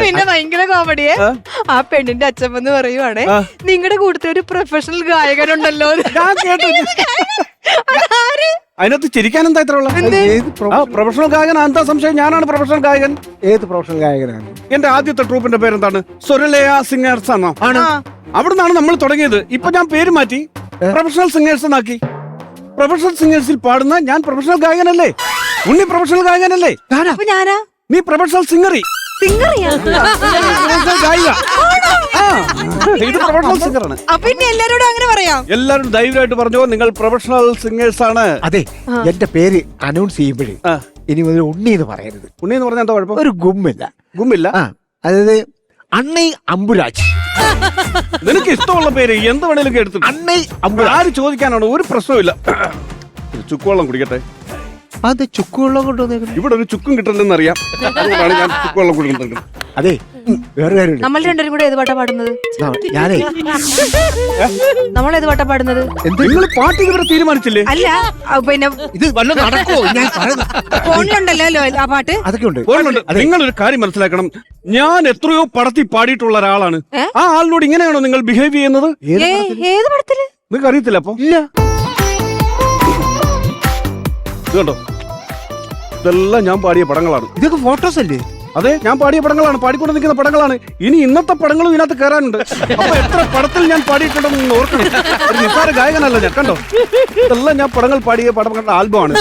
പിന്നെ ഭയങ്കര കോമഡിയെ ആ പെണ്ണിന്റെ അച്ഛൻ പറയുവാണ് നിങ്ങളുടെ കൂട്ടത്തിൽ ഒരു പ്രൊഫഷണൽ ഗായകനുണ്ടല്ലോ. ഞാൻ കേട്ടു. അതാര്? അതിനകത്ത് ചിരിക്കാൻ എന്താ ഇത്ര ഉള്ള? പ്രൊഫഷണൽ ഗായകൻ എന്താ സംശയം? ഞാനാണ് പ്രൊഫഷണൽ ഗായകൻ. ഏത് പ്രൊഫഷണൽ ഗായകനാണ്? എന്റെ ആദ്യത്തെ ട്രൂപ്പിന്റെ പേരെന്താണ്? സ്വരലയ സിംഗേഴ്സ് ആണോ? അവിടെ നിന്നാണ് നമ്മൾ തുടങ്ങിയത്. ഇപ്പൊ ഞാൻ പേര് മാറ്റി പ്രൊഫഷണൽ സിംഗേഴ്സ് എന്നാക്കി. പ്രൊഫഷണൽ സിംഗേഴ്സിൽ പാടുന്ന ഞാൻ പ്രൊഫഷണൽ ഗായകനല്ലേ? ഉണ്ണി പ്രൊഫഷണൽ ഗായകനല്ലേ? അപ്പൊ ഞാനാ? നീ പ്രൊഫഷണൽ സിംഗറി. സിംഗറിയാ? ഗായിക. ഇത് പ്രൊഫഷണൽ സിംഗറാണ്. പിന്നെ എല്ലാരോടും അങ്ങനെ പറയാം. എല്ലാരും ധൈര്യമായിട്ട് പറഞ്ഞോ, നിങ്ങൾ പ്രൊഫഷണൽ സിംഗേഴ്സ് ആണ്. അതെ, എന്റെ പേര് അനൗൺസ് ചെയ്യുമ്പോഴേ ഇനി മുതൽ ഉണ്ണി എന്ന് പറയരുത്. ഉണ്ണി എന്ന് പറഞ്ഞാൽ എന്താ കുഴപ്പം? ഒരു ഗുമ്മില്ല. ഗുമ്മില്ല. അതായത് അണ്ണൈ അമ്പുരാജ്. നിനക്ക് ഇഷ്ടമുള്ള പേര് എന്ത് വേണേലും എടുത്തു. അണ്ണൈ അമ്പുരാജ്. ആര് ചോദിക്കാനാണോ? ഒരു പ്രശ്നമില്ല. ചുക്കുവെള്ളം കുടിക്കട്ടെ. അത് ചുക്കുവെള്ളം കൊണ്ടുവന്നേക്കുന്നത്. ഇവിടെ ഒരു ചുക്കും കിട്ടില്ലെന്ന് അറിയാം. അതുകൊണ്ടാണ് ഞാൻ ചുക്കുവെള്ളം കുടിക്കുന്നത്. അതെ, വേറെ കാര്യമില്ല. നമ്മൾ രണ്ടുപേരും കൂടെ ഏത് പാട്ടാ പാടുന്നത്? ഞാനേ നമ്മൾ ഏത് പാട്ടാ പാടുന്നത്? നിങ്ങൾ പാട്ട് ഇതുവരെ തീരുമാനിച്ചില്ലേ? അല്ല പിന്നെ ഇത് വല്ലതും നടക്കുമോ? ഞാൻ ഫോണിലുണ്ടല്ലോ ആ പാട്ട്. അതൊക്കെ ഉണ്ട്. നിങ്ങളൊരു കാര്യം മനസ്സിലാക്കണം. ഞാൻ എത്രയോ പടത്തിൽ പാടിയിട്ടുള്ള ഒരാളാണ്. ആ ആളിനോട് ഇങ്ങനെയാണോ നിങ്ങൾ ബിഹേവ് ചെയ്യുന്നത്? ഏത് പടത്തില്? നിങ്ങൾക്ക് അറിയത്തില്ല? അപ്പൊ ഇല്ല. കേട്ടോ, ഇതെല്ലാം ഞാൻ പാടിയ പടങ്ങളാണ്. ഇതൊക്കെ ഫോട്ടോസ് അല്ലേ? അതെ, ഞാൻ പാടിയ പടങ്ങളാണ്, പാടിക്കൊണ്ട് നിൽക്കുന്ന പടങ്ങളാണ്. ഇനി ഇന്നത്തെ പടങ്ങളും ഇതിനകത്ത് കയറാനുണ്ട്. അപ്പൊ എത്ര പടത്തിൽ ഞാൻ പാടിയിട്ടുണ്ടെന്ന് ഓർക്കണം. ഒരു നിസ്സാര ഗായകനല്ല ഞാൻ. കണ്ടോ, ഇതെല്ലാം ഞാൻ പടങ്ങൾ പാടിയ പടങ്ങളുടെ ആൽബമാണ്.